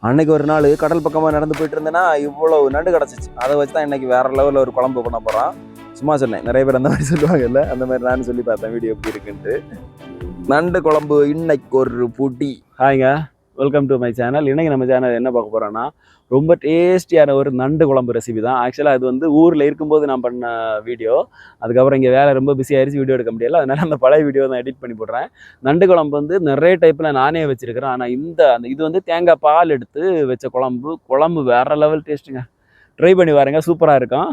அன்னைக்கு ஒரு நாள் கடல் பக்கமாக நடந்து போயிட்டு இருந்தேன்னா இவ்வளோ நண்டு கிடச்சிச்சு. அதை வச்சு தான் இன்னைக்கு வேற லெவலில் ஒரு குழம்பு பண்ண போகிறோம். சும்மா சொன்னேன், நிறைய பேர் அந்த மாதிரி சொல்லுவாங்கல்ல, அந்த மாதிரி நானும் சொல்லி பார்த்தேன் வீடியோ எப்படி இருக்குன்ட்டு. நண்டு குழம்பு இன்னைக்கு ஒரு புடி. ஹாய்ங்க, வெல்கம் டு மை சேனல். இன்னைக்கு நம்ம சேனல் என்ன பார்க்க போகிறோன்னா, ரொம்ப டேஸ்டியான ஒரு நண்டு குழம்பு ரெசிபி தான். ஆக்சுவலாக அது வந்து ஊரில் இருக்கும்போது நான் பண்ண வீடியோ. அதுக்கப்புறம் இங்கே வேலை ரொம்ப பிஸி ஆயிடுச்சு, வீடியோ எடுக்க முடியல. அதனால அந்த பழைய வீடியோ தான் எடிட் பண்ணி போடுறேன். நண்டு குழம்பு வந்து நிறைய டைப்பில் நானே வச்சிருக்கிறேன். ஆனால் இது வந்து தேங்காய் பால் எடுத்து வச்ச குழம்பு வேற லெவல் டேஸ்ட்டுங்க. ட்ரை பண்ணி பாருங்க, சூப்பராக இருக்கும்.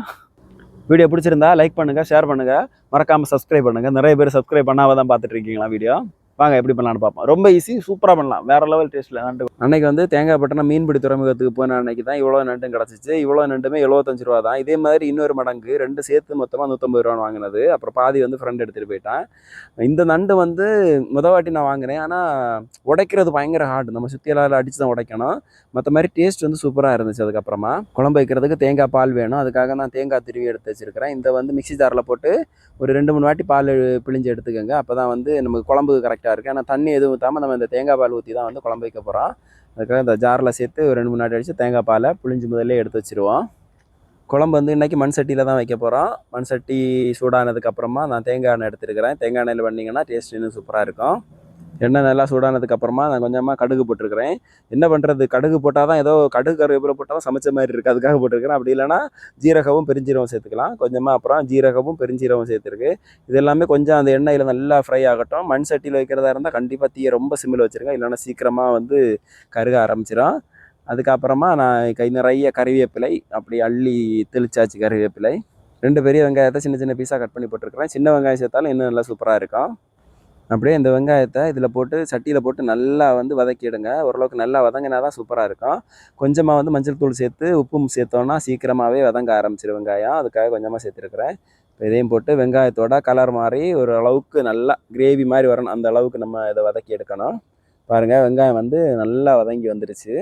வீடியோ பிடிச்சிருந்தா லைக் பண்ணுங்கள், ஷேர் பண்ணுங்கள், மறக்காமல் சப்ஸ்கிரைப் பண்ணுங்கள். நிறைய பேர் சப்ஸ்கிரைப் பண்ணாமல் தான் பார்த்துட்டு இருக்கீங்களா வீடியோ. வாங்க எப்படி பண்ணலான்னு பார்ப்போம். ரொம்ப ஈஸி, சூப்பராக பண்ணலாம், வேற லெவல் டேஸ்ட்டில் நண்டு. அன்னைக்கு வந்து தேங்காய்பட்டினம் மீன்பிடி துறைமுகத்துக்கு போன அன்னைக்கு தான் இவ்வளோ நண்டும் கிடச்சிச்சு. இவ்வளோ நண்டுமே 75 ரூபா தான். இதே மாதிரி இன்னொரு மடங்கு ரெண்டு சேர்த்து மொத்தமாக 150 ரூபான்னு வாங்கினது. அப்புறம் பாதி வந்து ஃப்ரெண்ட் எடுத்துகிட்டு போயிட்டான். இந்த நண்டு வந்து வாட்டி நான் வாங்கினேன். ஆனால் உடைக்கிறது பயங்கர ஹார்டு, நம்ம சுற்றியெல்லாம் அடித்து தான் உடைக்கணும். மற்ற மாதிரி டேஸ்ட் வந்து சூப்பராக இருந்துச்சு. அதுக்கப்புறமா குழம்பு வைக்கிறதுக்கு தேங்காய் பால் வேணும். அதுக்காக நான் தேங்காய் திருவி எடுத்து வச்சிருக்கிறேன். இந்த வந்து மிக்சி ஜாரில் போட்டு ஒரு 2-3 வாட்டி பால் பிழிஞ்சு எடுத்துக்கோங்க. அப்போ தான் வந்து நமக்கு குழம்பு கரெக்டாக இருக்குது. ஆனால் தண்ணி எதுவும் ஊற்றாமல் நம்ம இந்த தேங்காய் பால் ஊற்றி தான் வந்து குழம்பு வைக்க போகிறோம். அதுக்காக இந்த ஜாரில் சேர்த்து ஒரு 2-3 வாட்டி அடித்து தேங்காய் பாலை பிழிஞ்சு முதல்ல எடுத்து வச்சுருவோம். குழம்பு வந்து இன்றைக்கி மண் சட்டியில் தான் வைக்க போகிறோம். மண் சட்டி சூடானதுக்கப்புறமா நான் தேங்காய் எண்ணெய் எடுத்துருக்கிறேன். தேங்காய் எண்ணெயில் பண்ணிங்கன்னா டேஸ்ட் இன்னும் சூப்பராக இருக்கும். எண்ணெய் நல்லா சூடானதுக்கப்புறமா நான் கொஞ்சமாக கடுகு போட்டிருக்கிறேன். என்ன பண்ணுறது, கடுகு போட்டால் தான் ஏதோ கடுகு கருவேப்பிலை போட்டால் தான் சமைச்ச மாதிரி இருக்குது, அதுக்காக போட்டிருக்கிறேன். அப்படி இல்லைனா ஜீரகமும் பெருஞ்சீரகம் சேர்த்துக்கலாம். கொஞ்சமாக அப்புறம் ஜீரகமும் பெருஞ்சீரகம் சேர்த்துருக்கு. இது எல்லாமே கொஞ்சம் அந்த எண்ணெயில் நல்லா ஃப்ரை ஆகட்டும். மண் சட்டியில் வைக்கிறதா இருந்தால் கண்டிப்பாக தீயை ரொம்ப சிம்மில் வச்சுருங்க, இல்லைனா சீக்கிரமாக வந்து கருக ஆரம்பிச்சிடும். அதுக்கப்புறமா நான் கை நிறைய கறிவேப்பிலை அப்படி அள்ளி தெளிச்சாச்சு. கறிவேப்பிலை 2 பெரிய வெங்காயத்தை சின்ன சின்ன பீஸாக கட் பண்ணி போட்டிருக்கிறேன். சின்ன வெங்காயம் சேர்த்தாலும் இன்னும் நல்லா சூப்பராக இருக்கும். அப்படியே இந்த வெங்காயத்தை இதில் போட்டு சட்டியில் போட்டு நல்லா வந்து வதக்கிடுங்க. ஓரளவுக்கு நல்லா வதங்கினா தான் சூப்பராக இருக்கும். கொஞ்சமாக வந்து மஞ்சள் தூள் சேர்த்து உப்பும் சேர்த்தோன்னா சீக்கிரமாகவே வதங்க ஆரம்பிச்சிடும் வெங்காயம். அதுக்காக கொஞ்சமாக சேர்த்துருக்குறேன். இப்போ இதையும் போட்டு வெங்காயத்தோட கலர் மாதிரி ஒரு அளவுக்கு நல்லா கிரேவி மாதிரி வரணும். அந்த அளவுக்கு நம்ம இதை வதக்கி எடுக்கணும். பாருங்கள், வெங்காயம் வந்து நல்லா வதங்கி வந்துருச்சு.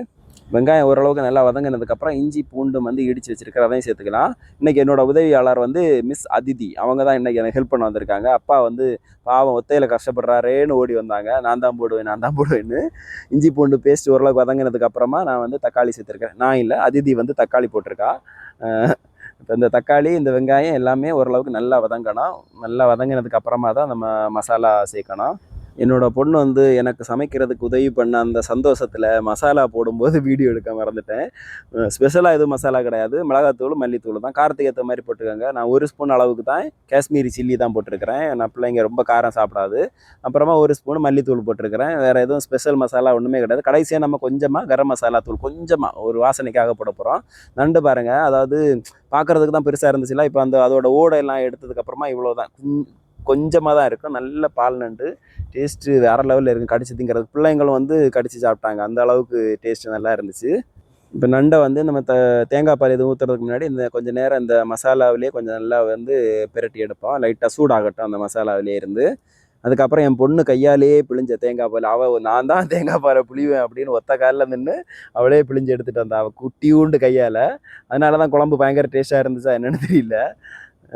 வெங்காயம் ஓரளவுக்கு நல்லா வதங்கினதுக்கப்புறம் இஞ்சி பூண்டு வந்து இடித்து வச்சுருக்கிற அதையும் சேர்த்துக்கலாம். இன்றைக்கி என்னோடய உதவியாளர் வந்து மிஸ் அதிதி, அவங்க தான் இன்றைக்கி எனக்கு ஹெல்ப் பண்ண வந்திருக்காங்க. அப்பா வந்து பாவம் ஒத்தையில் கஷ்டப்படுறாரேன்னு ஓடி வந்தாங்க. நான் தான் போடுவேன்னு. இஞ்சி பூண்டு பேஸ்ட் ஓரளவுக்கு வதங்கினதுக்கப்புறமா நான் வந்து தக்காளி சேர்த்துருக்கேன். நான் இல்லை, அதிதி வந்து தக்காளி போட்டிருக்கா. இப்போ இந்த தக்காளி இந்த வெங்காயம் எல்லாமே ஓரளவுக்கு நல்லா வதங்கணும். நல்லா வதங்கினதுக்கப்புறமா தான் நம்ம மசாலா சேர்க்கணும். என்னோடய பொண்ணு வந்து எனக்கு சமைக்கிறதுக்கு உதவி பண்ண அந்த சந்தோஷத்தில் மசாலா போடும்போது வீடியோ எடுக்க மறந்துட்டேன். ஸ்பெஷலாக எதுவும் மசாலா கிடையாது, மிளகாத்தூள் மல்லித்தூள் தான். காரத்துக்கு ஏற்ற மாதிரி போட்டுக்கோங்க. நான் 1 ஸ்பூன் அளவுக்கு தான் காஷ்மீரி சில்லி தான் போட்டிருக்கிறேன். நான் பிள்ளைங்க ரொம்ப காரம் சாப்பிடாது. அப்புறமா 1 ஸ்பூன் மல்லித்தூள் போட்டிருக்கிறேன். வேறு எதுவும் ஸ்பெஷல் மசாலா ஒன்றுமே கிடையாது. கடைசியாக நம்ம கொஞ்சமாக கரம் மசாலா தூள் கொஞ்சமாக ஒரு வாசனைக்காக போட போகிறோம். நண்டு பாருங்கள், அதாவது பார்க்குறதுக்கு தான் பெருசாக இருந்துச்சுல, இப்போ அதோட ஓடையெல்லாம் எடுத்ததுக்கப்புறமா இவ்வளோ தான், கொஞ்சமாக தான் இருக்கும். நல்ல பால் நண்டு, டேஸ்ட்டு வேறு லெவலில் இருக்கும். கடிச்சு திங்கிறது பிள்ளைங்களும் வந்து கடிச்சு சாப்பிட்டாங்க. அந்த அளவுக்கு டேஸ்ட்டு நல்லா இருந்துச்சு. இப்போ நண்டை வந்து நம்ம தேங்காய் பால் எதுவும் ஊற்றுறதுக்கு முன்னாடி இந்த கொஞ்சம் நேரம் இந்த மசாலாவிலே கொஞ்சம் நல்லா வந்து பிரட்டி எடுப்போம். லைட்டாக சூடாகட்டும் அந்த மசாலாவிலே இருந்து. அதுக்கப்புறம் என் பொண்ணு கையாலேயே பிழிஞ்ச தேங்காய் பால், நான் தான் தேங்காய் பாலை புளிவேன் அப்படின்னு ஒத்த காலில் நின்று அவளே பிழிஞ்சு எடுத்துகிட்டு வந்தா, அவள் குட்டியூண்டு கையால். அதனால தான் குழம்பு பயங்கர டேஸ்ட்டாக இருந்துச்சா என்னென்னு தெரியல.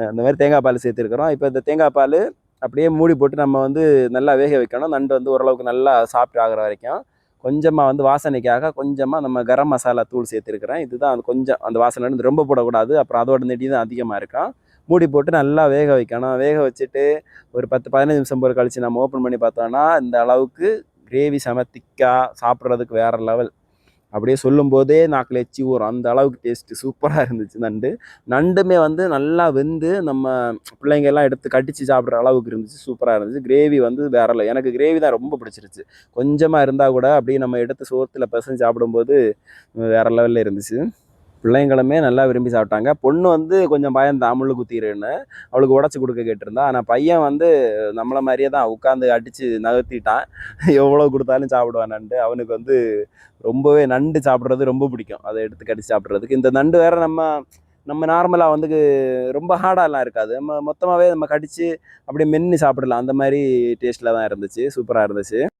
அந்த மாதிரி தேங்காய் பால் சேர்த்துருக்குறோம். இப்போ இந்த தேங்காய் பால் அப்படியே மூடி போட்டு நம்ம வந்து நல்லா வேக வைக்கணும். நண்டு வந்து ஓரளவுக்கு நல்லா சாஃப்ட் ஆகிற வரைக்கும். கொஞ்சமாக வந்து வாசனைக்காக கொஞ்சமாக நம்ம கரம் மசாலா தூள் சேர்த்துருக்குறேன். இதுதான் அது கொஞ்சம் அந்த வாசனை வந்து ரொம்ப போடக்கூடாது, அப்புறம் அதோட நெடி தான் அதிகமாக இருக்கும். மூடி போட்டு நல்லா வேக வைக்கணும். வேக வச்சுட்டு ஒரு 10-15 நிமிஷம் போல் கழித்து நம்ம ஓப்பன் பண்ணி பார்த்தோன்னா இந்த அளவுக்கு கிரேவி செம திக்காக சாப்பிட்றதுக்கு வேறு லெவல். அப்படியே சொல்லும்போதே நாக்கில் எச்சி ஊறும், அந்த அளவுக்கு டேஸ்ட்டு சூப்பராக இருந்துச்சு. நண்டுமே வந்து நல்லா வெந்து நம்ம பிள்ளைங்க எல்லாம் எடுத்து கடிச்சு சாப்பிட்ற அளவுக்கு இருந்துச்சு. சூப்பராக இருந்துச்சு. கிரேவி வந்து வேற இல்லை. எனக்கு கிரேவி தான் ரொம்ப பிடிச்சிருச்சு. கொஞ்சமாக இருந்தால் கூட அப்படியே நம்ம எடுத்து சோத்தில் பிசைஞ்சு சாப்பிடும்போது வேறு லெவலில் இருந்துச்சு. பிள்ளைங்களுமே நல்லா விரும்பி சாப்பிட்டாங்க. பொண்ணு வந்து கொஞ்சம் பயந்தா, முள்ளு குத்திடுன்னு அவளுக்கு உடச்சி கொடுக்க கேட்டிருந்தா. ஆனால் பையன் வந்து நம்மளை மாதிரியே தான் உட்காந்து அடித்து நகர்த்திட்டான். எவ்வளோ கொடுத்தாலும் சாப்பிடுவான் நண்டு. அவனுக்கு வந்து ரொம்பவே நண்டு சாப்பிட்றது ரொம்ப பிடிக்கும், அதை எடுத்து கடிச்சு சாப்பிட்றதுக்கு. இந்த நண்டு வேறு நம்ம நார்மலாக வந்து ரொம்ப ஹார்டாலாம் இருக்காது. நம்ம மொத்தமாகவே நம்ம கடித்து அப்படியே மென்று சாப்பிடலாம். அந்த மாதிரி டேஸ்ட்டில் தான் இருந்துச்சு. சூப்பராக இருந்துச்சு.